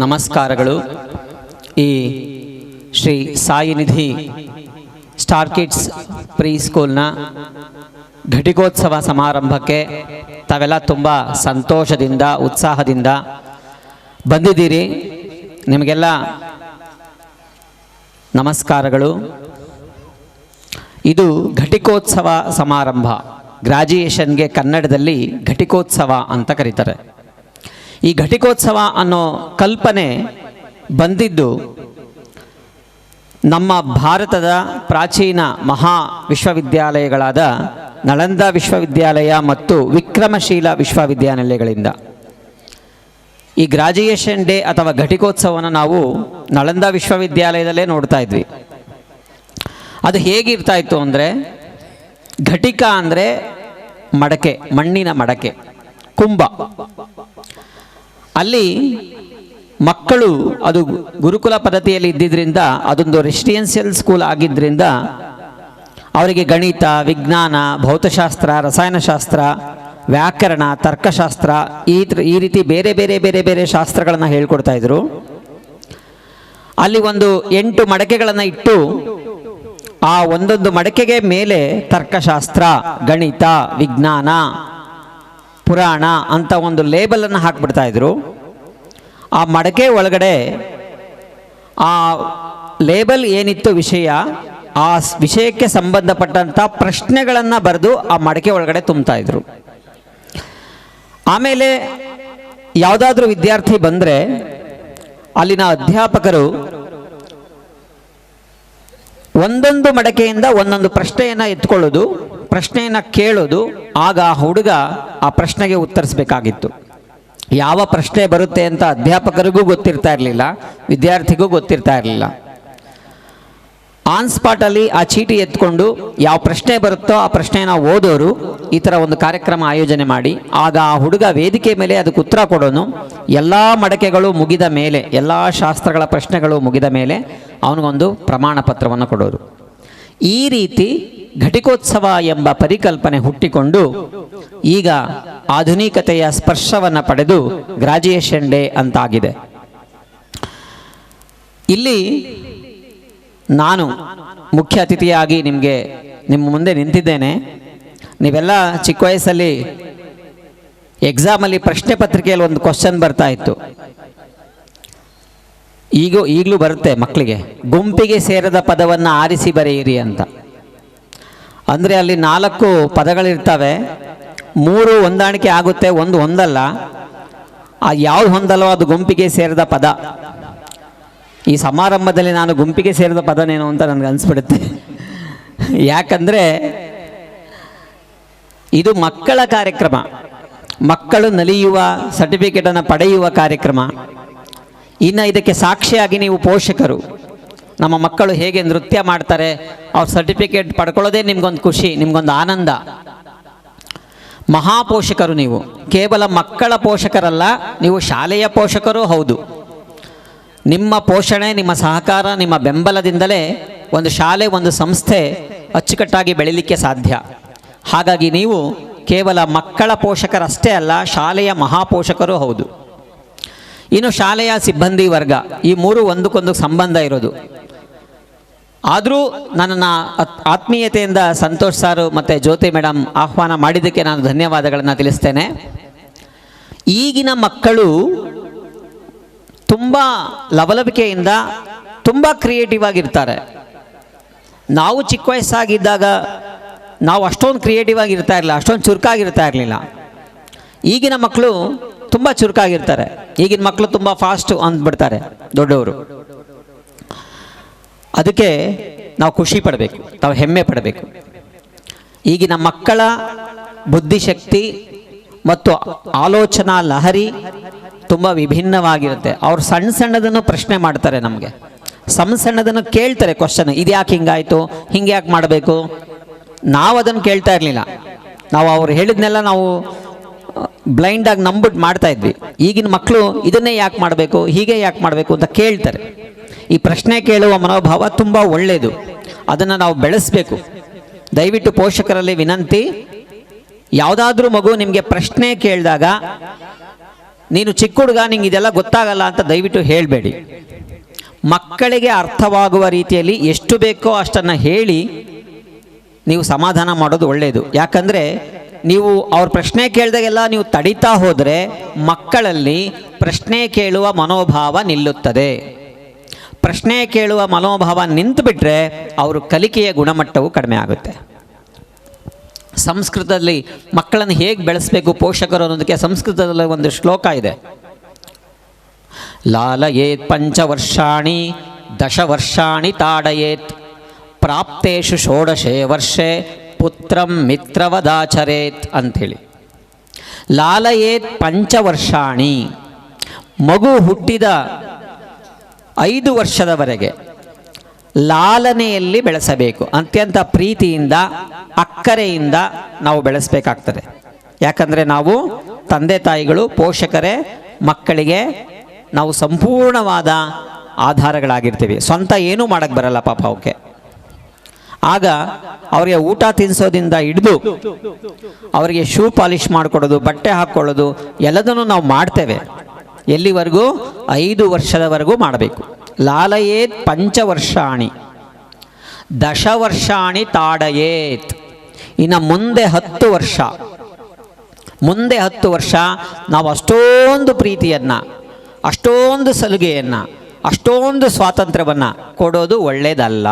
ನಮಸ್ಕಾರಗಳು. ಈ Shri Sai Nidhi star kids pre ಸ್ಕೂಲ್ನ ಘಟಿಕೋತ್ಸವ ಸಮಾರಂಭಕ್ಕೆ ತಾವೆಲ್ಲ ತುಂಬ ಸಂತೋಷದಿಂದ ಉತ್ಸಾಹದಿಂದ ಬಂದಿದ್ದೀರಿ. ನಿಮಗೆಲ್ಲ ನಮಸ್ಕಾರಗಳು. ಇದು ಘಟಿಕೋತ್ಸವ ಸಮಾರಂಭ. ಗ್ರಾಜ್ಯುಯೇಷನ್ಗೆ ಕನ್ನಡದಲ್ಲಿ ಘಟಿಕೋತ್ಸವ ಅಂತ ಕರೀತಾರೆ. ಈ ಘಟಿಕೋತ್ಸವ ಅನ್ನೋ ಕಲ್ಪನೆ ಬಂದಿದ್ದು ನಮ್ಮ ಭಾರತದ ಪ್ರಾಚೀನ ಮಹಾ ವಿಶ್ವವಿದ್ಯಾಲಯಗಳಾದ ನಳಂದ ವಿಶ್ವವಿದ್ಯಾಲಯ ಮತ್ತು ವಿಕ್ರಮಶೀಲ ವಿಶ್ವವಿದ್ಯಾನಿಲಯಗಳಿಂದ. ಈ ಗ್ರಾಜ್ಯುಯೇಷನ್ ಡೇ ಅಥವಾ ಘಟಿಕೋತ್ಸವನ ನಾವು ನಳಂದ ವಿಶ್ವವಿದ್ಯಾಲಯದಲ್ಲೇ ನೋಡ್ತಾ ಇದ್ವಿ. ಅದು ಹೇಗಿರ್ತಾ ಇತ್ತು ಅಂದರೆ, ಘಟಿಕ ಅಂದರೆ ಮಡಕೆ, ಮಣ್ಣಿನ ಮಡಕೆ, ಕುಂಭ. ಅಲ್ಲಿ ಮಕ್ಕಳು, ಅದು ಗುರುಕುಲ ಪದ್ಧತಿಯಲ್ಲಿ ಇದ್ದಿದ್ದರಿಂದ, ಅದೊಂದು ರೆಸಿಡೆನ್ಷಿಯಲ್ ಸ್ಕೂಲ್ ಆಗಿದ್ದರಿಂದ ಅವರಿಗೆ ಗಣಿತ, ವಿಜ್ಞಾನ, ಭೌತಶಾಸ್ತ್ರ, ರಸಾಯನಶಾಸ್ತ್ರ, ವ್ಯಾಕರಣ, ತರ್ಕಶಾಸ್ತ್ರ ಈ ರೀತಿ ಬೇರೆ ಬೇರೆ ಬೇರೆ ಬೇರೆ ಶಾಸ್ತ್ರಗಳನ್ನು ಹೇಳ್ಕೊಡ್ತಾ ಇದ್ರು. ಅಲ್ಲಿ ಒಂದು 8 ಮಡಕೆಗಳನ್ನು ಇಟ್ಟು ಆ ಒಂದೊಂದು ಮಡಕೆಗೆ ಮೇಲೆ ತರ್ಕಶಾಸ್ತ್ರ, ಗಣಿತ, ವಿಜ್ಞಾನ, ಪುರಾಣ ಅಂತ ಒಂದು ಲೇಬಲನ್ನು ಹಾಕ್ಬಿಡ್ತಾ ಇದ್ರು. ಆ ಮಡಕೆ ಒಳಗಡೆ ಆ ಲೇಬಲ್ ಏನಿತ್ತು ವಿಷಯ, ಆ ವಿಷಯಕ್ಕೆ ಸಂಬಂಧಪಟ್ಟಂಥ ಪ್ರಶ್ನೆಗಳನ್ನು ಬರೆದು ಆ ಮಡಕೆ ಒಳಗಡೆ ತುಂಬ್ತಾ ಇದ್ರು. ಆಮೇಲೆ ಯಾವುದಾದ್ರೂ ವಿದ್ಯಾರ್ಥಿ ಬಂದರೆ ಅಲ್ಲಿನ ಅಧ್ಯಾಪಕರು ಒಂದೊಂದು ಮಡಕೆಯಿಂದ ಒಂದೊಂದು ಪ್ರಶ್ನೆಯನ್ನು ಎತ್ಕೊಳ್ಳೋದು, ಪ್ರಶ್ನೆಯನ್ನು ಕೇಳೋದು. ಆಗ ಹುಡುಗ ಆ ಪ್ರಶ್ನೆಗೆ ಉತ್ತರಿಸಬೇಕಾಗಿತ್ತು. ಯಾವ ಪ್ರಶ್ನೆ ಬರುತ್ತೆ ಅಂತ ಅಧ್ಯಾಪಕರಿಗೂ ಗೊತ್ತಿರ್ತಾ ಇರಲಿಲ್ಲ, ವಿದ್ಯಾರ್ಥಿಗೂ ಗೊತ್ತಿರ್ತಾ ಇರಲಿಲ್ಲ. ಆನ್ ಸ್ಪಾಟಲ್ಲಿ ಆ ಚೀಟಿ ಎತ್ಕೊಂಡು ಯಾವ ಪ್ರಶ್ನೆ ಬರುತ್ತೋ ಆ ಪ್ರಶ್ನೆಯನ್ನು ಓದೋರು. ಈ ಥರ ಒಂದು ಕಾರ್ಯಕ್ರಮ ಆಯೋಜನೆ ಮಾಡಿ ಆಗ ಆ ಹುಡುಗ ವೇದಿಕೆ ಮೇಲೆ ಅದಕ್ಕೆ ಉತ್ತರ ಕೊಡೋನು. ಎಲ್ಲ ಮಡಕೆಗಳು ಮುಗಿದ ಮೇಲೆ, ಎಲ್ಲ ಶಾಸ್ತ್ರಗಳ ಪ್ರಶ್ನೆಗಳು ಮುಗಿದ ಮೇಲೆ ಅವನಿಗೊಂದು ಪ್ರಮಾಣ ಪತ್ರವನ್ನು ಕೊಡೋರು. ಈ ರೀತಿ ಘಟಿಕೋತ್ಸವ ಎಂಬ ಪರಿಕಲ್ಪನೆ ಹುಟ್ಟಿಕೊಂಡು ಈಗ ಆಧುನಿಕತೆಯ ಸ್ಪರ್ಶವನ್ನು ಪಡೆದು ಗ್ರಾಜ್ಯುಯೇಷನ್ ಡೇ ಅಂತಾಗಿದೆ. ಇಲ್ಲಿ ನಾನು ಮುಖ್ಯ ಅತಿಥಿಯಾಗಿ ನಿಮ್ಮ ಮುಂದೆ ನಿಂತಿದ್ದೇನೆ. ನೀವೆಲ್ಲ ಚಿಕ್ಕ ವಯಸ್ಸಲ್ಲಿ ಎಕ್ಸಾಮಲ್ಲಿ ಪ್ರಶ್ನೆ ಪತ್ರಿಕೆಯಲ್ಲಿ ಒಂದು ಕ್ವಶನ್ ಬರ್ತಾ ಇತ್ತು, ಈಗಲೂ ಬರುತ್ತೆ ಮಕ್ಕಳಿಗೆ. ಗುಂಪಿಗೆ ಸೇರದ ಪದವನ್ನು ಆರಿಸಿ ಬರೆಯಿರಿ ಅಂತ. ಅಂದರೆ ಅಲ್ಲಿ 4 ಪದಗಳಿರ್ತವೆ, 3 ಹೊಂದಾಣಿಕೆ ಆಗುತ್ತೆ, ಒಂದು ಹೊಂದಲ್ಲ. ಆ ಯಾವ್ದು ಹೊಂದಲ್ಲೋ ಅದು ಗುಂಪಿಗೆ ಸೇರಿದ ಪದ. ಈ ಸಮಾರಂಭದಲ್ಲಿ ನಾನು ಗುಂಪಿಗೆ ಸೇರಿದ ಪದನೇನು ಅಂತ ನನಗೆ ಅನಿಸ್ಬಿಡುತ್ತೆ. ಯಾಕಂದರೆ ಇದು ಮಕ್ಕಳ ಕಾರ್ಯಕ್ರಮ, ಮಕ್ಕಳು ನಲಿಯುವ, ಸರ್ಟಿಫಿಕೇಟನ್ನು ಪಡೆಯುವ ಕಾರ್ಯಕ್ರಮ. ಇನ್ನು ಇದಕ್ಕೆ ಸಾಕ್ಷಿಯಾಗಿ ನೀವು ಪೋಷಕರು, ನಮ್ಮ ಮಕ್ಕಳು ಹೇಗೆ ನೃತ್ಯ ಮಾಡ್ತಾರೆ, ಅವ್ರ ಸರ್ಟಿಫಿಕೇಟ್ ಪಡ್ಕೊಳ್ಳೋದೇ ನಿಮ್ಗೊಂದು ಖುಷಿ, ನಿಮ್ಗೊಂದು ಆನಂದ. ಮಹಾಪೋಷಕರು ನೀವು. ಕೇವಲ ಮಕ್ಕಳ ಪೋಷಕರಲ್ಲ, ನೀವು ಶಾಲೆಯ ಪೋಷಕರೂ ಹೌದು. ನಿಮ್ಮ ಪೋಷಣೆ, ನಿಮ್ಮ ಸಹಕಾರ, ನಿಮ್ಮ ಬೆಂಬಲದಿಂದಲೇ ಒಂದು ಶಾಲೆ, ಒಂದು ಸಂಸ್ಥೆ ಅಚ್ಚುಕಟ್ಟಾಗಿ ಬೆಳೀಲಿಕ್ಕೆ ಸಾಧ್ಯ. ಹಾಗಾಗಿ ನೀವು ಕೇವಲ ಮಕ್ಕಳ ಪೋಷಕರಷ್ಟೇ ಅಲ್ಲ, ಶಾಲೆಯ ಮಹಾಪೋಷಕರೂ ಹೌದು. ಇನ್ನು ಶಾಲೆಯ ಸಿಬ್ಬಂದಿ ವರ್ಗ, ಈ 3 ಒಂದಕ್ಕೊಂದು ಸಂಬಂಧ ಇರೋದು. ಆದರೂ ನನ್ನನ್ನು ಆತ್ಮೀಯತೆಯಿಂದ ಸಂತೋಷ್ ಸಾರು ಮತ್ತು ಜ್ಯೋತಿ ಮೇಡಮ್ ಆಹ್ವಾನ ಮಾಡಿದ್ದಕ್ಕೆ ನಾನು ಧನ್ಯವಾದಗಳನ್ನು ತಿಳಿಸ್ತೇನೆ. ಈಗಿನ ಮಕ್ಕಳು ತುಂಬ ಲವಲವಿಕೆಯಿಂದ ತುಂಬ ಕ್ರಿಯೇಟಿವ್ ಆಗಿರ್ತಾರೆ. ನಾವು ಚಿಕ್ಕ ವಯಸ್ಸಾಗಿದ್ದಾಗ ನಾವು ಅಷ್ಟೊಂದು ಕ್ರಿಯೇಟಿವ್ ಆಗಿರ್ತಾ ಇರಲಿಲ್ಲ, ಅಷ್ಟೊಂದು ಚುರುಕಾಗಿರ್ತಾ ಇರಲಿಲ್ಲ. ಈಗಿನ ಮಕ್ಕಳು ತುಂಬ ಚುರುಕಾಗಿರ್ತಾರೆ. ಈಗಿನ ಮಕ್ಕಳು ತುಂಬ ಫಾಸ್ಟು ಅಂದ್ಬಿಡ್ತಾರೆ ದೊಡ್ಡವರು. ಅದಕ್ಕೆ ನಾವು ಖುಷಿ ಪಡಬೇಕು, ನಾವು ಹೆಮ್ಮೆ ಪಡಬೇಕು. ಈಗಿನ ಮಕ್ಕಳ ಬುದ್ಧಿಶಕ್ತಿ ಮತ್ತು ಆಲೋಚನಾ ಲಹರಿ ತುಂಬ ವಿಭಿನ್ನವಾಗಿರುತ್ತೆ. ಅವ್ರು ಸಣ್ಣದನ್ನು ಪ್ರಶ್ನೆ ಮಾಡ್ತಾರೆ, ನಮಗೆ ಸಣ್ಣದನ್ನು ಕೇಳ್ತಾರೆ ಕ್ವಶನ್. ಇದು ಯಾಕೆ ಹಿಂಗಾಯಿತು, ಹಿಂಗೆ ಯಾಕೆ ಮಾಡಬೇಕು? ನಾವು ಅದನ್ನು ಕೇಳ್ತಾ ಇರಲಿಲ್ಲ. ನಾವು ಅವ್ರು ಹೇಳಿದ್ನೆಲ್ಲ ನಾವು ಬ್ಲೈಂಡಾಗಿ ನಂಬಿಟ್ಟು ಮಾಡ್ತಾ ಇದ್ವಿ. ಈಗಿನ ಮಕ್ಕಳು ಇದನ್ನೇ ಯಾಕೆ ಮಾಡಬೇಕು, ಹೀಗೆ ಯಾಕೆ ಮಾಡಬೇಕು ಅಂತ ಕೇಳ್ತಾರೆ. ಈ ಪ್ರಶ್ನೆ ಕೇಳುವ ಮನೋಭಾವ ತುಂಬ ಒಳ್ಳೆಯದು, ಅದನ್ನು ನಾವು ಬೆಳೆಸಬೇಕು. ದಯವಿಟ್ಟು ಪೋಷಕರಲ್ಲಿ ವಿನಂತಿ, ಯಾವುದಾದ್ರೂ ಮಗು ನಿಮಗೆ ಪ್ರಶ್ನೆ ಕೇಳಿದಾಗ ನೀನು ಚಿಕ್ಕ ಹುಡುಗ, ನಿಂಗೆ ಇದೆಲ್ಲ ಗೊತ್ತಾಗಲ್ಲ ಅಂತ ದಯವಿಟ್ಟು ಹೇಳಬೇಡಿ. ಮಕ್ಕಳಿಗೆ ಅರ್ಥವಾಗುವ ರೀತಿಯಲ್ಲಿ ಎಷ್ಟು ಬೇಕೋ ಅಷ್ಟನ್ನು ಹೇಳಿ ನೀವು ಸಮಾಧಾನ ಮಾಡೋದು ಒಳ್ಳೆಯದು. ಯಾಕಂದರೆ ನೀವು ಅವ್ರ ಪ್ರಶ್ನೆ ಕೇಳಿದಾಗೆಲ್ಲ ನೀವು ತಡೀತಾ ಹೋದರೆ ಮಕ್ಕಳಲ್ಲಿ ಪ್ರಶ್ನೆ ಕೇಳುವ ಮನೋಭಾವ ನಿಲ್ಲುತ್ತದೆ. ಪ್ರಶ್ನೆ ಕೇಳುವ ಮನೋಭಾವ ನಿಂತುಬಿಟ್ರೆ ಅವರು ಕಲಿಕೆಯ ಗುಣಮಟ್ಟವು ಕಡಿಮೆ ಆಗುತ್ತೆ. ಸಂಸ್ಕೃತದಲ್ಲಿ ಮಕ್ಕಳನ್ನು ಹೇಗೆ ಬೆಳೆಸಬೇಕು ಪೋಷಕರು ಅನ್ನೋದಕ್ಕೆ ಸಂಸ್ಕೃತದಲ್ಲಿ ಒಂದು ಶ್ಲೋಕ ಇದೆ. ಲಾಲಯೇತ್ ಪಂಚವರ್ಷಾಣಿ ದಶವರ್ಷಾಣಿ ತಾಡಯೇತ್ ಪ್ರಾಪ್ತೇಶು ಷೋಡಶೇ ವರ್ಷೆ ಪುತ್ರಂ ಮಿತ್ರವದಾಚರೇತ್ ಅಂಥೇಳಿ. ಲಾಲಯೇತ್ ಪಂಚವರ್ಷಾಣಿ, ಮಗು ಹುಟ್ಟಿದ 5 ವರ್ಷದವರೆಗೆ ಲಾಲನೆಯಲ್ಲಿ ಬೆಳೆಸಬೇಕು. ಅತ್ಯಂತ ಪ್ರೀತಿಯಿಂದ ಅಕ್ಕರೆಯಿಂದ ನಾವು ಬೆಳೆಸಬೇಕಾಗ್ತದೆ. ಯಾಕಂದರೆ ನಾವು ತಂದೆ ತಾಯಿಗಳು, ಪೋಷಕರೇ ಮಕ್ಕಳಿಗೆ ನಾವು ಸಂಪೂರ್ಣವಾದ ಆಧಾರಗಳಾಗಿರ್ತೀವಿ. ಸ್ವಂತ ಏನೂ ಮಾಡೋಕ್ಕೆ ಬರಲ್ಲ ಪಾಪ ಅವಕ್ಕೆ. ಆಗ ಅವರಿಗೆ ಊಟ ತಿನ್ನಿಸೋದಿಂದ ಹಿಡಿದು ಅವರಿಗೆ ಶೂ ಪಾಲಿಷ್ ಮಾಡಿಕೊಡೋದು, ಬಟ್ಟೆ ಹಾಕ್ಕೊಳ್ಳೋದು ಎಲ್ಲದನ್ನು ನಾವು ಮಾಡ್ತೇವೆ. ಎಲ್ಲಿವರೆಗೂ? 5 ವರ್ಷದವರೆಗೂ ಮಾಡಬೇಕು. ಲಾಲಯೇತ್ ಪಂಚವರ್ಷಾಣಿ ದಶವರ್ಷಾಣಿ ತಾಡಯೇತ್. ಇನ್ನು ಮುಂದೆ 10 ವರ್ಷ, ಮುಂದೆ 10 ವರ್ಷ ನಾವು ಅಷ್ಟೊಂದು ಪ್ರೀತಿಯನ್ನು, ಅಷ್ಟೊಂದು ಸಲುಗೆಯನ್ನು, ಅಷ್ಟೊಂದು ಸ್ವಾತಂತ್ರ್ಯವನ್ನು ಕೊಡೋದು ಒಳ್ಳೆಯದಲ್ಲ.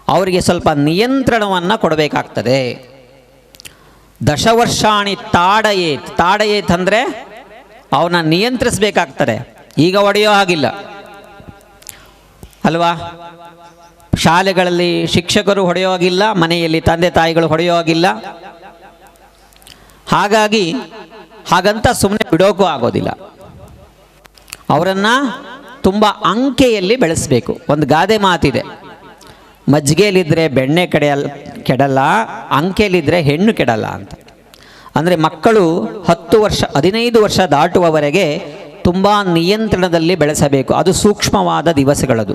ಅವರಿಗೆ ಸ್ವಲ್ಪ ನಿಯಂತ್ರಣವನ್ನು ಕೊಡಬೇಕಾಗ್ತದೆ. ದಶವರ್ಷಾಣಿ ತಾಡಯೇತ್. ತಾಡಯೇತ್ ಅಂದರೆ ಅವನ್ನ ನಿಯಂತ್ರಿಸಬೇಕಾಗ್ತದೆ. ಈಗ ಹೊಡೆಯೋ ಹಾಗಿಲ್ಲ ಅಲ್ವಾ? ಶಾಲೆಗಳಲ್ಲಿ ಶಿಕ್ಷಕರು ಹೊಡೆಯೋ ಹಾಗಿಲ್ಲ, ಮನೆಯಲ್ಲಿ ತಂದೆ ತಾಯಿಗಳು ಹೊಡೆಯೋ ಹಾಗಿಲ್ಲ. ಹಾಗಾಗಿ ಹಾಗಂತ ಸುಮ್ಮನೆ ಬಿಡೋಕ್ಕೂ ಆಗೋದಿಲ್ಲ. ಅವರನ್ನು ತುಂಬ ಅಂಕೆಯಲ್ಲಿ ಬೆಳೆಸಬೇಕು. ಒಂದು ಗಾದೆ ಮಾತಿದೆ, ಮಜ್ಜಿಗೆಯಲ್ಲಿದ್ದರೆ ಬೆಣ್ಣೆ ಕೆಡಲ್ಲ, ಅಂಕೆಯಲ್ಲಿದ್ದರೆ ಹೆಣ್ಣು ಕೆಡಲ್ಲ ಅಂತ. ಅಂದರೆ ಮಕ್ಕಳು 10 ವರ್ಷ 15 ವರ್ಷ ದಾಟುವವರೆಗೆ ತುಂಬ ನಿಯಂತ್ರಣದಲ್ಲಿ ಬೆಳೆಸಬೇಕು. ಅದು ಸೂಕ್ಷ್ಮವಾದ ದಿವಸಗಳದು.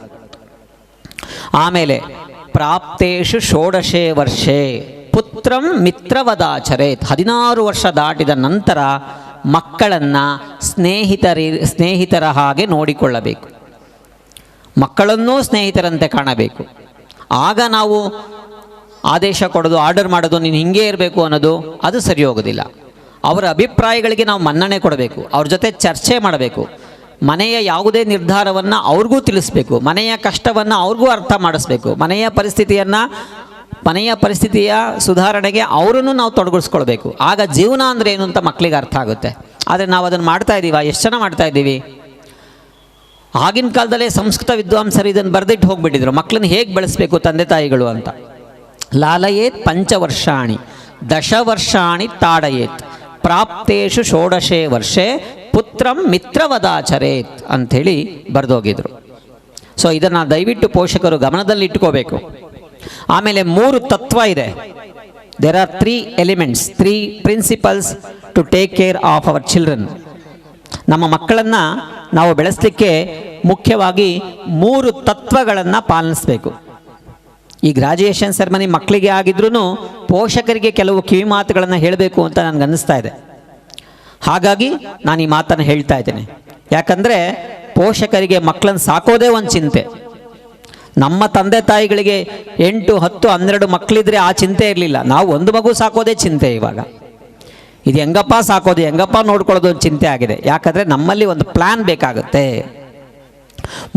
ಆಮೇಲೆ ಪ್ರಾಪ್ತೇಶು ಷೋಡಶೇ ವರ್ಷೆ ಪುತ್ರಂ ಮಿತ್ರವದಾಚರೇತ್. 16 ವರ್ಷ ದಾಟಿದ ನಂತರ ಮಕ್ಕಳನ್ನು ಸ್ನೇಹಿತರ ಹಾಗೆ ನೋಡಿಕೊಳ್ಳಬೇಕು. ಮಕ್ಕಳನ್ನೂ ಸ್ನೇಹಿತರಂತೆ ಕಾಣಬೇಕು. ಆಗ ನಾವು ಆದೇಶ ಕೊಡೋದು, ಆರ್ಡರ್ ಮಾಡೋದು, ನೀನು ಹಿಂಗೆ ಇರಬೇಕು ಅನ್ನೋದು ಅದು ಸರಿ ಹೋಗೋದಿಲ್ಲ. ಅವರ ಅಭಿಪ್ರಾಯಗಳಿಗೆ ನಾವು ಮನ್ನಣೆ ಕೊಡಬೇಕು. ಅವ್ರ ಜೊತೆ ಚರ್ಚೆ ಮಾಡಬೇಕು. ಮನೆಯ ಯಾವುದೇ ನಿರ್ಧಾರವನ್ನು ಅವ್ರಿಗೂ ತಿಳಿಸ್ಬೇಕು. ಮನೆಯ ಕಷ್ಟವನ್ನು ಅವ್ರಿಗೂ ಅರ್ಥ ಮಾಡಿಸ್ಬೇಕು. ಮನೆಯ ಪರಿಸ್ಥಿತಿಯ ಸುಧಾರಣೆಗೆ ಅವರನ್ನು ನಾವು ತೊಡಗಿಸ್ಕೊಳ್ಬೇಕು. ಆಗ ಜೀವನ ಅಂದರೆ ಏನು ಅಂತ ಮಕ್ಕಳಿಗೆ ಅರ್ಥ ಆಗುತ್ತೆ. ಆದರೆ ನಾವು ಅದನ್ನು ಮಾಡ್ತಾ ಇದ್ದೀವ? ಎಷ್ಟು ಜನ ಮಾಡ್ತಾ ಇದ್ದೀವಿ? ಆಗಿನ ಕಾಲದಲ್ಲೇ ಸಂಸ್ಕೃತ ವಿದ್ವಾಂಸರು ಇದನ್ನು ಬರೆದಿಟ್ಟು ಹೋಗಿಬಿಟ್ಟಿದ್ರು, ಮಕ್ಕಳನ್ನು ಹೇಗೆ ಬೆಳೆಸಬೇಕು ತಂದೆ ತಾಯಿಗಳು ಅಂತ. ಲಾಲಯೇತ್ ಪಂಚವರ್ಷಾಣಿ ದಶವರ್ಷಾಣಿ ತಾಡಯೇತ್ ಪ್ರಾಪ್ತೇಶು ಷೋಡಶೇ ವರ್ಷೆ ಪುತ್ರಂ ಮಿತ್ರವದಾಚರೇತ್ ಅಂಥೇಳಿ ಬರೆದೋಗಿದ್ರು. ಸೊ ಇದನ್ನು ದಯವಿಟ್ಟು ಪೋಷಕರು ಗಮನದಲ್ಲಿ ಇಟ್ಕೋಬೇಕು. ಆಮೇಲೆ 3 ತತ್ವ ಇದೆ. There are 3 elements, 3 principles to take care of our children. ನಮ್ಮ ಮಕ್ಕಳನ್ನು ನಾವು ಬೆಳೆಸಲಿಕ್ಕೆ ಮುಖ್ಯವಾಗಿ 3 ತತ್ವಗಳನ್ನು ಪಾಲಿಸಬೇಕು. ಈ ಗ್ರಾಜುಯೇಷನ್ ಸೆರೆಮನಿ ಮಕ್ಕಳಿಗೆ ಆಗಿದ್ರೂ ಪೋಷಕರಿಗೆ ಕೆಲವು ಕಿವಿ ಮಾತುಗಳನ್ನು ಹೇಳಬೇಕು ಅಂತ ನನಗೆ ಅನ್ನಿಸ್ತಾ ಇದೆ. ಹಾಗಾಗಿ ನಾನು ಈ ಮಾತನ್ನು ಹೇಳ್ತಾ ಇದ್ದೇನೆ. ಯಾಕಂದರೆ ಪೋಷಕರಿಗೆ ಮಕ್ಕಳನ್ನು ಸಾಕೋದೇ ಒಂದು ಚಿಂತೆ. ನಮ್ಮ ತಂದೆ ತಾಯಿಗಳಿಗೆ 8, 10, 12 ಮಕ್ಕಳಿದ್ರೆ ಆ ಚಿಂತೆ ಇರಲಿಲ್ಲ. ನಾವು ಒಂದು ಮಗು ಸಾಕೋದೇ ಚಿಂತೆ. ಇವಾಗ ಇದು ಹೆಂಗಪ್ಪ ಸಾಕೋದು, ಹೆಂಗಪ್ಪ ನೋಡ್ಕೊಳ್ಳೋದು ಒಂದು ಚಿಂತೆ ಆಗಿದೆ. ಯಾಕಂದರೆ ನಮ್ಮಲ್ಲಿ ಒಂದು ಪ್ಲ್ಯಾನ್ ಬೇಕಾಗುತ್ತೆ.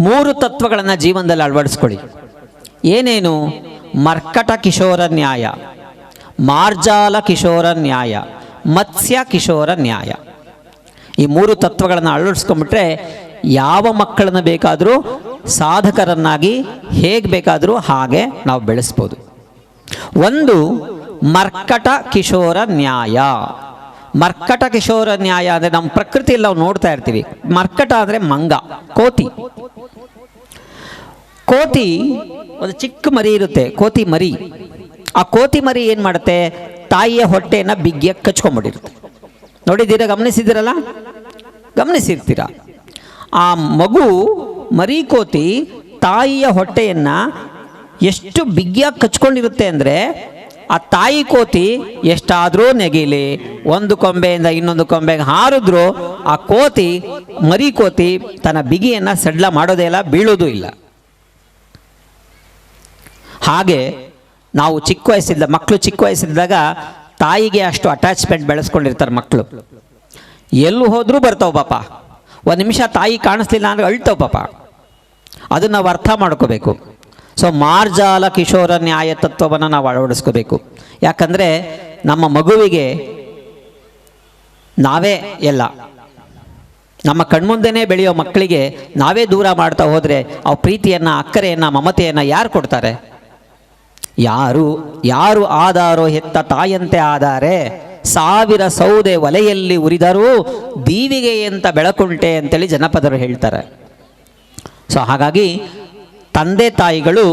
3 ತತ್ವಗಳನ್ನು ಜೀವನದಲ್ಲಿ ಅಳವಡಿಸ್ಕೊಳ್ಳಿ. ಏನೇನು? ಮರ್ಕಟ ಕಿಶೋರ ನ್ಯಾಯ, ಮಾರ್ಜಾಲ ಕಿಶೋರ ನ್ಯಾಯ, ಮತ್ಸ್ಯ ಕಿಶೋರ ನ್ಯಾಯ. ಈ 3 ತತ್ವಗಳನ್ನು ಅಳವಡಿಸ್ಕೊಂಡ್ಬಿಟ್ರೆ ಯಾವ ಮಕ್ಕಳನ್ನು ಬೇಕಾದರೂ ಸಾಧಕರನ್ನಾಗಿ ಹೇಗೆ ಬೇಕಾದರೂ ಹಾಗೆ ನಾವು ಬೆಳೆಸ್ಬೋದು. ಒಂದು ಮರ್ಕಟ ಕಿಶೋರ ನ್ಯಾಯ. ಮರ್ಕಟ ಕಿಶೋರ ನ್ಯಾಯ ಅಂದರೆ ನಮ್ಮ ಪ್ರಕೃತಿಯಲ್ಲಿ ನಾವು ನೋಡ್ತಾ ಇರ್ತೀವಿ. ಮರ್ಕಟ ಅಂದರೆ ಮಂಗ, ಕೋತಿ. ಕೋತಿ ಒಂದು ಚಿಕ್ಕ ಮರಿ ಇರುತ್ತೆ, ಕೋತಿ ಮರಿ. ಆ ಕೋತಿ ಮರಿ ಏನು ಮಾಡುತ್ತೆ? ತಾಯಿಯ ಹೊಟ್ಟೆಯನ್ನು ಬಿಗಿಯಾಗಿ ಕಚ್ಕೊಂಡ್ಬಿಟ್ಟಿರುತ್ತೆ. ನೋಡಿದ್ದೀರಾ? ಗಮನಿಸಿರ್ತೀರ. ಆ ಮಗು ಮರಿ ಕೋತಿ ತಾಯಿಯ ಹೊಟ್ಟೆಯನ್ನು ಎಷ್ಟು ಬಿಗಿಯಾಗಿ ಕಚ್ಕೊಂಡಿರುತ್ತೆ ಅಂದರೆ ಆ ತಾಯಿ ಕೋತಿ ಎಷ್ಟಾದರೂ ನೆಗಿಲಿ, ಒಂದು ಕೊಂಬೆಯಿಂದ ಇನ್ನೊಂದು ಕೊಂಬೆಗೆ ಹಾರಿದ್ರೂ ಆ ಕೋತಿ, ಮರಿ ಕೋತಿ ತನ್ನ ಬಿಗಿಯನ್ನು ಸಡ್ಲ ಮಾಡೋದೇ ಇಲ್ಲ, ಬೀಳೋದು ಇಲ್ಲ. ಹಾಗೆ ನಾವು ಮಕ್ಕಳು ಚಿಕ್ಕ ವಯಸ್ಸಿದ್ದಾಗ ತಾಯಿಗೆ ಅಷ್ಟು ಅಟ್ಯಾಚ್ಮೆಂಟ್ ಬೆಳೆಸ್ಕೊಂಡಿರ್ತಾರೆ ಮಕ್ಕಳು. ಎಲ್ಲೂ ಹೋದರೂ ಬರ್ತಾವೆ ಪಾಪ, ಒಂದು ನಿಮಿಷ ತಾಯಿ ಕಾಣಿಸ್ಲಿಲ್ಲ ಅಂದರೆ ಅಳ್ತಾವೆ ಪಾಪ. ಅದನ್ನು ನಾವು ಅರ್ಥ ಮಾಡ್ಕೋಬೇಕು. ಸೊ ಮಾರ್ಜಾಲ ಕಿಶೋರ ನ್ಯಾಯ ತತ್ವವನ್ನು ನಾವು ಅಳವಡಿಸ್ಕೋಬೇಕು. ಯಾಕಂದರೆ ನಮ್ಮ ಮಗುವಿಗೆ ನಾವೇ ಎಲ್ಲ, ನಮ್ಮ ಕಣ್ಮುಂದೆನೇ ಬೆಳೆಯೋ ಮಕ್ಕಳಿಗೆ ನಾವೇ ದೂರ ಮಾಡ್ತಾ ಹೋದರೆ ಆ ಪ್ರೀತಿಯನ್ನು, ಅಕ್ಕರೆಯನ್ನು, ಮಮತೆಯನ್ನು ಯಾರು ಕೊಡ್ತಾರೆ? ಯಾರು ಆದಾರೋ ಹೆತ್ತ ತಾಯಂತೆ ಆದಾರೆ, ಸಾವಿರ ಸೌದೆ ಒಲೆಯಲ್ಲಿ ಉರಿದರೂ ದೀವಿಗೆ ಅಂತ ಬೆಳಕುಂಟೆ ಅಂತೇಳಿ ಜನಪದರು ಹೇಳ್ತಾರೆ. ಸೊ ಹಾಗಾಗಿ ತಂದೆ ತಾಯಿಗಳು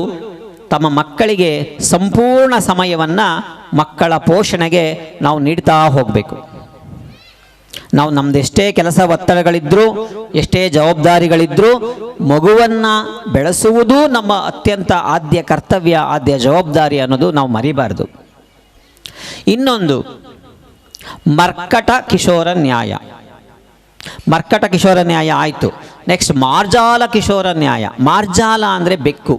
ತಮ್ಮ ಮಕ್ಕಳಿಗೆ ಸಂಪೂರ್ಣ ಸಮಯವನ್ನು ಮಕ್ಕಳ ಪೋಷಣೆಗೆ ನಾವು ನೀಡ್ತಾ ಹೋಗಬೇಕು. ನಾವು ನಮ್ಮದೆಷ್ಟೇ ಕೆಲಸ ಒತ್ತಡಗಳಿದ್ದರೂ, ಎಷ್ಟೇ ಜವಾಬ್ದಾರಿಗಳಿದ್ದರೂ ಮಗುವನ್ನು ಬೆಳೆಸುವುದು ನಮ್ಮ ಅತ್ಯಂತ ಆದ್ಯ ಕರ್ತವ್ಯ, ಆದ್ಯ ಜವಾಬ್ದಾರಿ ಅನ್ನೋದು ನಾವು ಮರಿಬಾರ್ದು. ಇನ್ನೊಂದು ಮರ್ಕಟ ಕಿಶೋರ ನ್ಯಾಯ. ಮರ್ಕಟ ಕಿಶೋರ ನ್ಯಾಯ ಆಯಿತು. ನೆಕ್ಸ್ಟ್ ಮಾರ್ಜಾಲ ಕಿಶೋರ ನ್ಯಾಯ. ಮಾರ್ಜಾಲ ಅಂದರೆ ಬೆಕ್ಕು.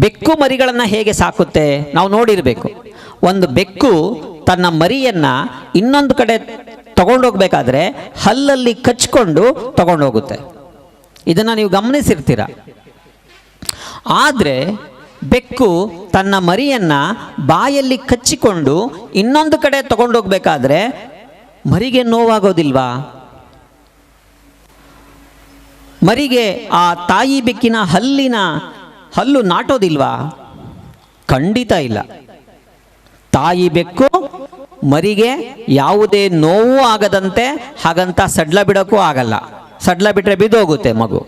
ಬೆಕ್ಕು ಮರಿಗಳನ್ನು ಹೇಗೆ ಸಾಕುತ್ತೆ ನಾವು ನೋಡಿರಬೇಕು. ಒಂದು ಬೆಕ್ಕು ತನ್ನ ಮರಿಯನ್ನು ಇನ್ನೊಂದು ಕಡೆ ತಗೊಂಡೋಗ್ಬೇಕಾದ್ರೆ ಹಲ್ಲಲ್ಲಿ ಕಚ್ಕೊಂಡು ತಗೊಂಡೋಗುತ್ತೆ. ಇದನ್ನು ನೀವು ಗಮನಿಸಿರ್ತೀರ. ಆದರೆ ಬೆಕ್ಕು ತನ್ನ ಮರಿಯನ್ನು ಬಾಯಲ್ಲಿ ಕಚ್ಚಿಕೊಂಡು ಇನ್ನೊಂದು ಕಡೆ ತಗೊಂಡೋಗ್ಬೇಕಾದ್ರೆ ಮರಿಗೆ ನೋವಾಗೋದಿಲ್ವಾ? ಮರಿಗೆ ಆ ತಾಯಿ ಬೆಕ್ಕಿನ ಹಲ್ಲು ನಾಟೋದಿಲ್ವಾ? ಖಂಡಿತ ಇಲ್ಲ. ತಾಯಿ ಬೆಕ್ಕು ಮರಿಗೆ ಯಾವುದೇ ನೋವು ಆಗದಂತೆ ಹಾಗಂತ ಸಡ್ಲ ಬಿಡೋಕ್ಕೂ ಆಗಲ್ಲ. ಸಡ್ಲ ಬಿಟ್ಟರೆ ಬಿದ್ದೋಗುತ್ತೆ ಮಗು.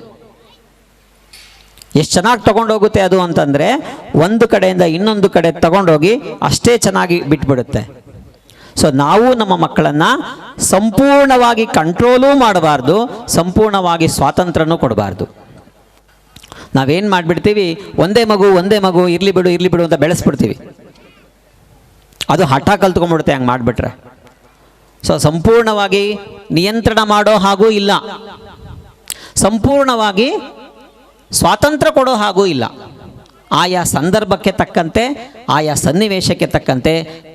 ಎಷ್ಟು ಚೆನ್ನಾಗಿ ತಗೊಂಡೋಗುತ್ತೆ ಅದು ಅಂತಂದರೆ, ಒಂದು ಕಡೆಯಿಂದ ಇನ್ನೊಂದು ಕಡೆ ತಗೊಂಡೋಗಿ ಅಷ್ಟೇ ಚೆನ್ನಾಗಿ ಬಿಟ್ಬಿಡುತ್ತೆ. ಸೊ ನಾವು ನಮ್ಮ ಮಕ್ಕಳನ್ನು ಸಂಪೂರ್ಣವಾಗಿ ಕಂಟ್ರೋಲೂ ಮಾಡಬಾರ್ದು, ಸಂಪೂರ್ಣವಾಗಿ ಸ್ವಾತಂತ್ರ್ಯನೂ ಕೊಡಬಾರ್ದು. ನಾವೇನು ಮಾಡಿಬಿಡ್ತೀವಿ, ಒಂದೇ ಮಗು ಇರಲಿ ಬಿಡು ಅಂತ ಬೆಳೆಸ್ಬಿಡ್ತೀವಿ. ಅದು ಹಠ ಕಲ್ತ್ಕೊಂಡ್ಬಿಡುತ್ತೆ ಹಂಗೆ ಮಾಡಿಬಿಟ್ರೆ. ಸೊ ಸಂಪೂರ್ಣವಾಗಿ ನಿಯಂತ್ರಣ ಮಾಡೋ ಹಾಗೂ ಇಲ್ಲ, ಸಂಪೂರ್ಣವಾಗಿ ಸ್ವಾತಂತ್ರ್ಯ ಕೊಡೋ ಹಾಗೂ ಇಲ್ಲ. ಆಯಾ ಸಂದರ್ಭಕ್ಕೆ ತಕ್ಕಂತೆ, ಆಯಾ ಸನ್ನಿವೇಶಕ್ಕೆ ತಕ್ಕಂತೆ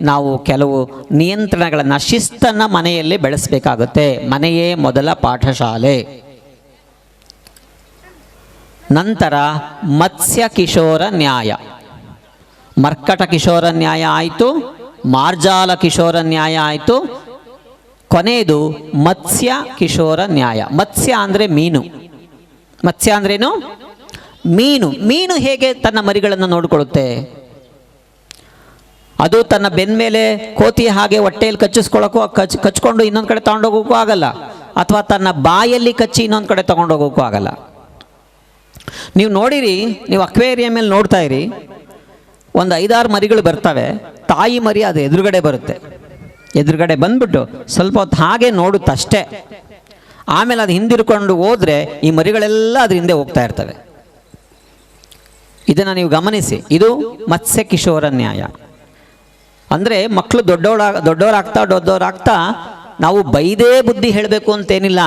ನಾವು ಕೆಲವು ನಿಯಂತ್ರಣಗಳನ್ನು, ಶಿಸ್ತನ್ನು ಮನೆಯಲ್ಲಿ ಬೆಳೆಸಬೇಕಾಗುತ್ತೆ. ಮನೆಯೇ ಮೊದಲ ಪಾಠಶಾಲೆ. ನಂತರ ಮತ್ಸ್ಯ ಕಿಶೋರ ನ್ಯಾಯ. ಮರ್ಕಟ ಕಿಶೋರ ನ್ಯಾಯ ಆಯಿತು, ಮಾರ್ಜಾಲ ಕಿಶೋರ ನ್ಯಾಯ ಆಯಿತು, ಕೊನೆಯದು ಮತ್ಸ್ಯ ಕಿಶೋರ ನ್ಯಾಯ. ಮತ್ಸ್ಯ ಅಂದರೆ ಮೀನು. ಮತ್ಸ್ಯ ಅಂದ್ರೇನು? ಮೀನು ಹೇಗೆ ತನ್ನ ಮರಿಗಳನ್ನು ನೋಡಿಕೊಳ್ಳುತ್ತೆ? ಅದು ತನ್ನ ಬೆನ್ನ ಮೇಲೆ ಕೋತಿ ಹಾಗೆ ಹೊಟ್ಟೆಯಲ್ಲಿ ಕಚ್ಕೊಂಡು ಇನ್ನೊಂದು ಕಡೆ ತಗೊಂಡೋಗೋಕ್ಕೂ ಆಗಲ್ಲ, ಅಥವಾ ತನ್ನ ಬಾಯಲ್ಲಿ ಕಚ್ಚಿ ಇನ್ನೊಂದು ಕಡೆ ತಗೊಂಡೋಗೋಕ್ಕೂ ಆಗಲ್ಲ. ನೀವು ನೋಡಿರಿ, ನೀವು ಅಕ್ವೇರಿಯಂ ನೋಡ್ತಾ ಇರಿ, ಒಂದು 5-6 ಮರಿಗಳು ಬರ್ತವೆ. ತಾಯಿ ಮರಿ ಅದು ಎದುರುಗಡೆ ಬರುತ್ತೆ. ಎದುರುಗಡೆ ಬಂದ್ಬಿಟ್ಟು ಸ್ವಲ್ಪ ಹೊತ್ತು ಹಾಗೆ ನೋಡುತ್ತಷ್ಟೇ. ಆಮೇಲೆ ಅದು ಹಿಂದಿರ್ಕೊಂಡು ಹೋದರೆ ಈ ಮರಿಗಳೆಲ್ಲ ಅದ್ರ ಹಿಂದೆ ಹೋಗ್ತಾ ಇರ್ತವೆ. ಇದನ್ನು ನೀವು ಗಮನಿಸಿ. ಮತ್ಸ್ಯ ಕಿಶೋರ ನ್ಯಾಯ. ಅಂದರೆ ಮಕ್ಕಳು ದೊಡ್ಡವರಾಗ್ತಾ ನಾವು ಬೈದೇ ಬುದ್ಧಿ ಹೇಳಬೇಕು ಅಂತೇನಿಲ್ಲ.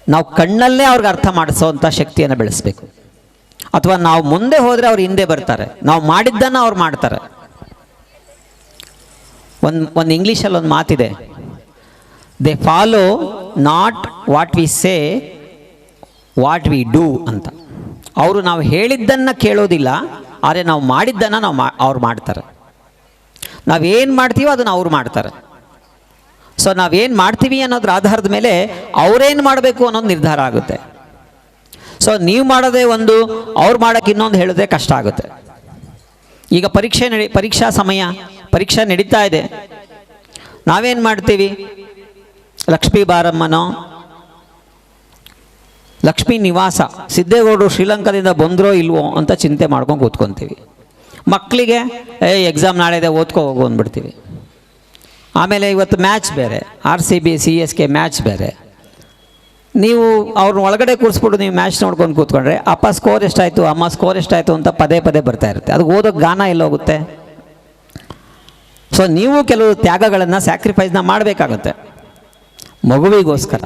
ನಾವು ಕಣ್ಣಲ್ಲೇ ಅವ್ರಿಗೆ ಅರ್ಥ ಮಾಡಿಸೋವಂಥ ಶಕ್ತಿಯನ್ನು ಬೆಳೆಸಬೇಕು. ಅಥವಾ ನಾವು ಮುಂದೆ ಹೋದರೆ ಅವ್ರು ಹಿಂದೆ ಬರ್ತಾರೆ, ನಾವು ಮಾಡಿದ್ದನ್ನು ಅವ್ರು ಮಾಡ್ತಾರೆ. ಒಂದು ಇಂಗ್ಲೀಷಲ್ಲಿ ಒಂದು ಮಾತಿದೆ, they follow not what we say, what we do ಅಂತ. ಅವರು ನಾವು ಹೇಳಿದ್ದನ್ನು ಕೇಳೋದಿಲ್ಲ, ಆದರೆ ನಾವು ಮಾಡಿದ್ದನ್ನು ಅವ್ರು ಮಾಡ್ತಾರೆ. ನಾವೇನು ಮಾಡ್ತೀವೋ ಅದನ್ನು ಅವ್ರು ಮಾಡ್ತಾರೆ. ಸೊ ನಾವೇನು ಮಾಡ್ತೀವಿ ಅನ್ನೋದ್ರ ಆಧಾರದ ಮೇಲೆ ಅವರೇನು ಮಾಡಬೇಕು ಅನ್ನೋದು ನಿರ್ಧಾರ ಆಗುತ್ತೆ. ಸೊ ನೀವು ಮಾಡೋದೇ ಒಂದು, ಅವ್ರು ಮಾಡೋಕ್ಕೆ ಇನ್ನೊಂದು ಹೇಳಿದ್ರೆ ಕಷ್ಟ ಆಗುತ್ತೆ. ಈಗ ಪರೀಕ್ಷಾ ಸಮಯ, ಪರೀಕ್ಷೆ ನಡೀತಾ ಇದೆ. ನಾವೇನು ಮಾಡ್ತೀವಿ, ಲಕ್ಷ್ಮೀ ಬಾರಮ್ಮನೋ, ಲಕ್ಷ್ಮೀ ನಿವಾಸ, ಸಿದ್ದೇಗೌಡರು ಶ್ರೀಲಂಕಾದಿಂದ ಬಂದರೋ ಇಲ್ವೋ ಅಂತ ಚಿಂತೆ ಮಾಡ್ಕೊಂಡು ಕೂತ್ಕೊತೀವಿ. ಮಕ್ಕಳಿಗೆ ಎಕ್ಸಾಮ್ ನಾಳೆ ಇದೆ ಓದ್ಕೊ ಹೋಗು ಅಂದ್ಬಿಡ್ತೀವಿ. ಆಮೇಲೆ ಇವತ್ತು ಮ್ಯಾಚ್ ಬೇರೆ, RCB CSK ಮ್ಯಾಚ್ ಬೇರೆ. ನೀವು ಅವ್ರನ್ನ ಒಳಗಡೆ ಕೂರಿಸ್ಬಿಟ್ಟು ನೀವು ಮ್ಯಾಚ್ ನೋಡ್ಕೊಂಡು ಕೂತ್ಕೊಂಡ್ರೆ ಅಪ್ಪ ಸ್ಕೋರ್ ಎಷ್ಟಾಯಿತು, ಅಮ್ಮ ಸ್ಕೋರ್ ಎಷ್ಟಾಯಿತು ಅಂತ ಪದೇ ಪದೇ ಬರ್ತಾ ಇರುತ್ತೆ. ಅದು ಓದೋಕ್ಕೆ ಗಾನ ಎಲ್ಲೋಗುತ್ತೆ. ಸೊ ನೀವು ಕೆಲವು ತ್ಯಾಗಗಳನ್ನು, ಸ್ಯಾಕ್ರಿಫೈಸ್ನ ಮಾಡಬೇಕಾಗುತ್ತೆ ಮಗುವಿಗೋಸ್ಕರ.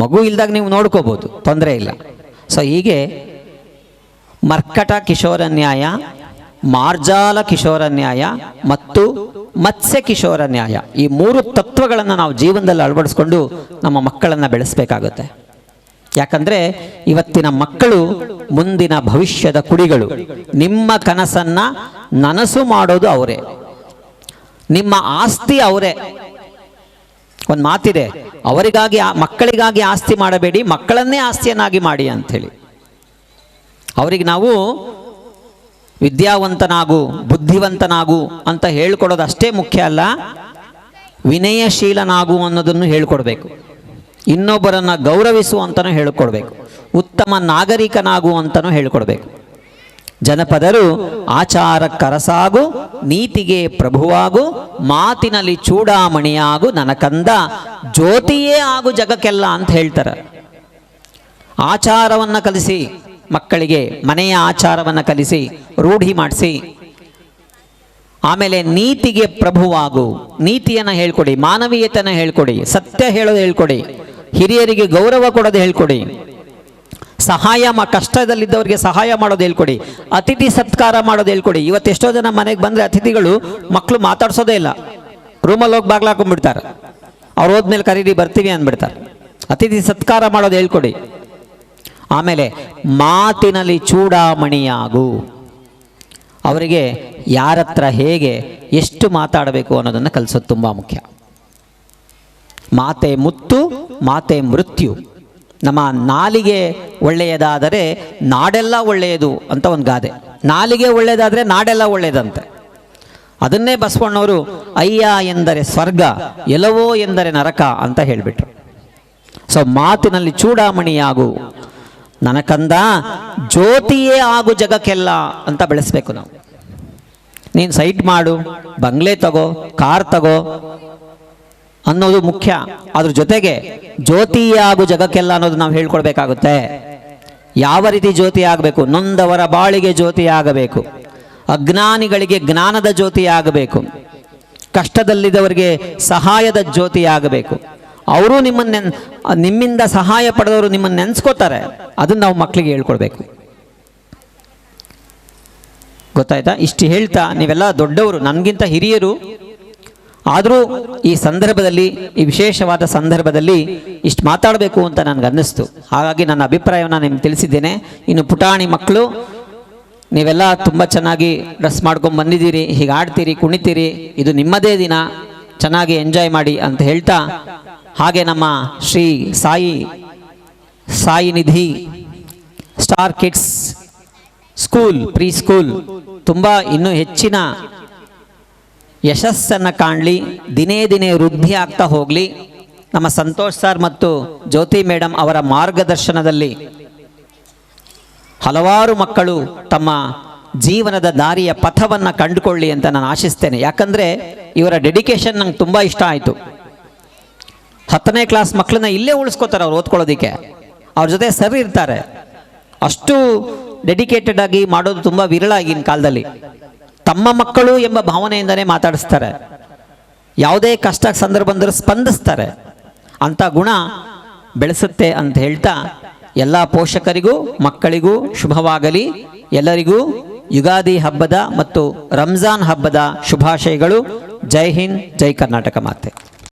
ಮಗು ಇಲ್ದಾಗ ನೀವು ನೋಡ್ಕೋಬೋದು, ತೊಂದರೆ ಇಲ್ಲ. ಸೊ ಹೀಗೆ ಮರ್ಕಟ ಕಿಶೋರ ನ್ಯಾಯ, ಮಾರ್ಜಾಲ ಕಿಶೋರ ನ್ಯಾಯ ಮತ್ತು ಮತ್ಸ್ಯ ಕಿಶೋರ ನ್ಯಾಯ, ಈ 3 ತತ್ವಗಳನ್ನು ನಾವು ಜೀವನದಲ್ಲಿ ಅಳವಡಿಸ್ಕೊಂಡು ನಮ್ಮ ಮಕ್ಕಳನ್ನು ಬೆಳೆಸಬೇಕಾಗುತ್ತೆ. ಯಾಕಂದರೆ ಇವತ್ತಿನ ಮಕ್ಕಳು ಮುಂದಿನ ಭವಿಷ್ಯದ ಕುಡಿಗಳು. ನಿಮ್ಮ ಕನಸನ್ನು ನನಸು ಮಾಡೋದು ಅವರೇ, ನಿಮ್ಮ ಆಸ್ತಿ ಅವರೇ. ಒಂದು ಮಾತಿದೆ, ಅವರಿಗಾಗಿ ಮಕ್ಕಳಿಗಾಗಿ ಆಸ್ತಿ ಮಾಡಬೇಡಿ, ಮಕ್ಕಳನ್ನೇ ಆಸ್ತಿಯನ್ನಾಗಿ ಮಾಡಿ ಅಂಥೇಳಿ. ಅವರಿಗೆ ನಾವು ವಿದ್ಯಾವಂತನಾಗು, ಬುದ್ಧಿವಂತನಾಗು ಅಂತ ಹೇಳ್ಕೊಡೋದು ಅಷ್ಟೇ ಮುಖ್ಯ ಅಲ್ಲ, ವಿನಯಶೀಲನಾಗು ಅನ್ನೋದನ್ನು ಹೇಳ್ಕೊಡ್ಬೇಕು. ಇನ್ನೊಬ್ಬರನ್ನು ಗೌರವಿಸು ಅಂತಲೂ ಹೇಳ್ಕೊಡ್ಬೇಕು. ಉತ್ತಮ ನಾಗರಿಕನಾಗು ಅಂತಲೂ ಹೇಳ್ಕೊಡ್ಬೇಕು. ಜನಪದರು ಆಚಾರಕ್ಕರಸಾಗು, ನೀತಿಗೆ ಪ್ರಭುವಾಗು, ಮಾತಿನಲ್ಲಿ ಚೂಡಾಮಣಿಯಾಗು, ನನಕಂದ ಜ್ಯೋತಿಯೇ ಆಗು ಜಗಕ್ಕೆಲ್ಲ ಅಂತ ಹೇಳ್ತಾರೆ. ಆಚಾರವನ್ನು ಕಲಿಸಿ ಮಕ್ಕಳಿಗೆ, ಮನೆಯ ಆಚಾರವನ್ನು ಕಲಿಸಿ ರೂಢಿ ಮಾಡಿಸಿ. ಆಮೇಲೆ ನೀತಿಗೆ ಪ್ರಭುವಾಗು, ನೀತಿಯನ್ನು ಹೇಳ್ಕೊಡಿ, ಮಾನವೀಯತೆಯನ್ನು ಹೇಳ್ಕೊಡಿ, ಸತ್ಯ ಹೇಳೋದು ಹೇಳ್ಕೊಡಿ, ಹಿರಿಯರಿಗೆ ಗೌರವ ಕೊಡೋದು ಹೇಳ್ಕೊಡಿ, ಕಷ್ಟದಲ್ಲಿದ್ದವರಿಗೆ ಸಹಾಯ ಮಾಡೋದು ಹೇಳ್ಕೊಡಿ, ಅತಿಥಿ ಸತ್ಕಾರ ಮಾಡೋದು ಹೇಳ್ಕೊಡಿ. ಇವತ್ತೆಷ್ಟೋ ಜನ ಮನೆಗೆ ಬಂದರೆ ಅತಿಥಿಗಳು ಮಕ್ಕಳು ಮಾತಾಡ್ಸೋದೇ ಇಲ್ಲ, ರೂಮಲ್ಲಿ ಹೋಗಿ ಬಾಗ್ಲಾಕೊಂಡ್ಬಿಡ್ತಾರೆ. ಅವ್ರು ಹೋದ್ಮೇಲೆ ಕರೀರಿ ಬರ್ತೀವಿ ಅಂದ್ಬಿಡ್ತಾರೆ. ಅತಿಥಿ ಸತ್ಕಾರ ಮಾಡೋದು ಹೇಳ್ಕೊಡಿ. ಆಮೇಲೆ ಮಾತಿನಲ್ಲಿ ಚೂಡಾಮಣಿಯಾಗು, ಅವರಿಗೆ ಯಾರತ್ರ ಹೇಗೆ ಎಷ್ಟು ಮಾತಾಡಬೇಕು ಅನ್ನೋದನ್ನು ಕಲಿಸೋದು ತುಂಬ ಮುಖ್ಯ. ಮಾತೆ ಮುತ್ತು, ಮಾತೆ ಮೃತ್ಯು. ನಮ್ಮ ನಾಲಿಗೆ ಒಳ್ಳೆಯದಾದರೆ ನಾಡೆಲ್ಲ ಒಳ್ಳೆಯದು ಅಂತ ಒಂದು ಗಾದೆ. ನಾಲಿಗೆ ಒಳ್ಳೆಯದಾದರೆ ನಾಡೆಲ್ಲ ಒಳ್ಳೆಯದಂತೆ. ಅದನ್ನೇ ಬಸವಣ್ಣವರು ಅಯ್ಯ ಎಂದರೆ ಸ್ವರ್ಗ, ಎಲವೋ ಎಂದರೆ ನರಕ ಅಂತ ಹೇಳಿಬಿಟ್ರು. ಸೊ ಮಾತಿನಲ್ಲಿ ಚೂಡಾಮಣಿಯಾಗು, ನನಕಂದ ಜ್ಯೋತಿಯೇ ಆಗು ಜಗಕ್ಕೆಲ್ಲ ಅಂತ ಬೆಳೆಸ್ಬೇಕು ನಾವು. ನೀನು ಸೈಟ್ ಮಾಡು, ಬಂಗ್ಲೆ ತಗೋ, ಕಾರ್ ತಗೋ ಅನ್ನೋದು ಮುಖ್ಯ. ಅದ್ರ ಜೊತೆಗೆ ಜ್ಯೋತಿಯೇ ಆಗು ಜಗಕ್ಕೆಲ್ಲ ಅನ್ನೋದು ನಾವು ಹೇಳ್ಕೊಡ್ಬೇಕಾಗುತ್ತೆ. ಯಾವ ರೀತಿ ಜ್ಯೋತಿ ಆಗಬೇಕು? ನೊಂದವರ ಬಾಳಿಗೆ ಜ್ಯೋತಿ ಆಗಬೇಕು, ಅಜ್ಞಾನಿಗಳಿಗೆ ಜ್ಞಾನದ ಜ್ಯೋತಿ ಆಗಬೇಕು, ಕಷ್ಟದಲ್ಲಿದ್ದವರಿಗೆ ಸಹಾಯದ ಜ್ಯೋತಿ ಆಗಬೇಕು. ಅವರು ನಿಮ್ಮಿಂದ ಸಹಾಯ ಪಡೆದವರು ನಿಮ್ಮನ್ನು ನೆನೆಸ್ಕೋತಾರೆ. ಅದನ್ನು ನಾವು ಮಕ್ಕಳಿಗೆ ಹೇಳ್ಕೊಡ್ಬೇಕು. ಗೊತ್ತಾಯ್ತಾ? ಇಷ್ಟು ಹೇಳ್ತಾ, ನೀವೆಲ್ಲ ದೊಡ್ಡವರು, ನನಗಿಂತ ಹಿರಿಯರು, ಆದರೂ ಈ ಸಂದರ್ಭದಲ್ಲಿ, ಈ ವಿಶೇಷವಾದ ಸಂದರ್ಭದಲ್ಲಿ ಇಷ್ಟು ಮಾತಾಡಬೇಕು ಅಂತ ನನಗೆ ಅನ್ನಿಸ್ತು. ಹಾಗಾಗಿ ನನ್ನ ಅಭಿಪ್ರಾಯವನ್ನು ನಿಮ್ಗೆ ತಿಳಿಸಿದ್ದೇನೆ. ಇನ್ನು ಪುಟಾಣಿ ಮಕ್ಕಳು, ನೀವೆಲ್ಲ ತುಂಬ ಚೆನ್ನಾಗಿ ಡ್ರೆಸ್ ಮಾಡ್ಕೊಂಡು ಬಂದಿದ್ದೀರಿ, ಹೀಗೆ ಆಡ್ತೀರಿ, ಕುಣಿತೀರಿ, ಇದು ನಿಮ್ಮದೇ ದಿನ, ಚೆನ್ನಾಗಿ ಎಂಜಾಯ್ ಮಾಡಿ ಅಂತ ಹೇಳ್ತಾ, ಹಾಗೆ ನಮ್ಮ Shri Sai Nidhi star kids school, pre school ತುಂಬ ಇನ್ನೂ ಹೆಚ್ಚಿನ ಯಶಸ್ಸನ್ನು ಕಾಣಲಿ, ದಿನೇ ದಿನೇ ವೃದ್ಧಿ ಆಗ್ತಾ ಹೋಗಲಿ. ನಮ್ಮ ಸಂತೋಷ್ ಸರ್ ಮತ್ತು ಜ್ಯೋತಿ ಮೇಡಮ್ ಅವರ ಮಾರ್ಗದರ್ಶನದಲ್ಲಿ ಹಲವಾರು ಮಕ್ಕಳು ತಮ್ಮ ಜೀವನದ ದಾರಿಯ ಪಥವನ್ನು ಕಂಡುಕೊಳ್ಳಿ ಅಂತ ನಾನು ಆಶಿಸ್ತೇನೆ. ಯಾಕಂದರೆ ಇವರ ಡೆಡಿಕೇಶನ್ ನಂಗೆ ತುಂಬ ಇಷ್ಟ ಆಯಿತು. 10ನೇ ಕ್ಲಾಸ್ ಮಕ್ಕಳನ್ನ ಇಲ್ಲೇ ಉಳಿಸ್ಕೋತಾರೆ ಅವ್ರು ಓದ್ಕೊಳ್ಳೋದಕ್ಕೆ. ಅವ್ರ ಜೊತೆ ಸರ್ ಇರ್ತಾರೆ. ಅಷ್ಟು ಡೆಡಿಕೇಟೆಡ್ ಆಗಿ ಮಾಡೋದು ತುಂಬ ವಿರಳ ಆಗಿನ ಕಾಲದಲ್ಲಿ. ತಮ್ಮ ಮಕ್ಕಳು ಎಂಬ ಭಾವನೆಯಿಂದನೇ ಮಾತಾಡಿಸ್ತಾರೆ. ಯಾವುದೇ ಕಷ್ಟ ಸಂದರ್ಭ ಬಂದರೂ ಸ್ಪಂದಿಸ್ತಾರೆ. ಅಂಥ ಗುಣ ಬೆಳೆಸುತ್ತೆ ಅಂತ ಹೇಳ್ತಾ, ಎಲ್ಲ ಪೋಷಕರಿಗೂ ಮಕ್ಕಳಿಗೂ ಶುಭವಾಗಲಿ. ಎಲ್ಲರಿಗೂ ಯುಗಾದಿ ಹಬ್ಬದ ಮತ್ತು ರಂಜಾನ್ ಹಬ್ಬದ ಶುಭಾಶಯಗಳು. ಜೈ ಹಿಂದ್, ಜೈ ಕರ್ನಾಟಕ ಮಾತೆ.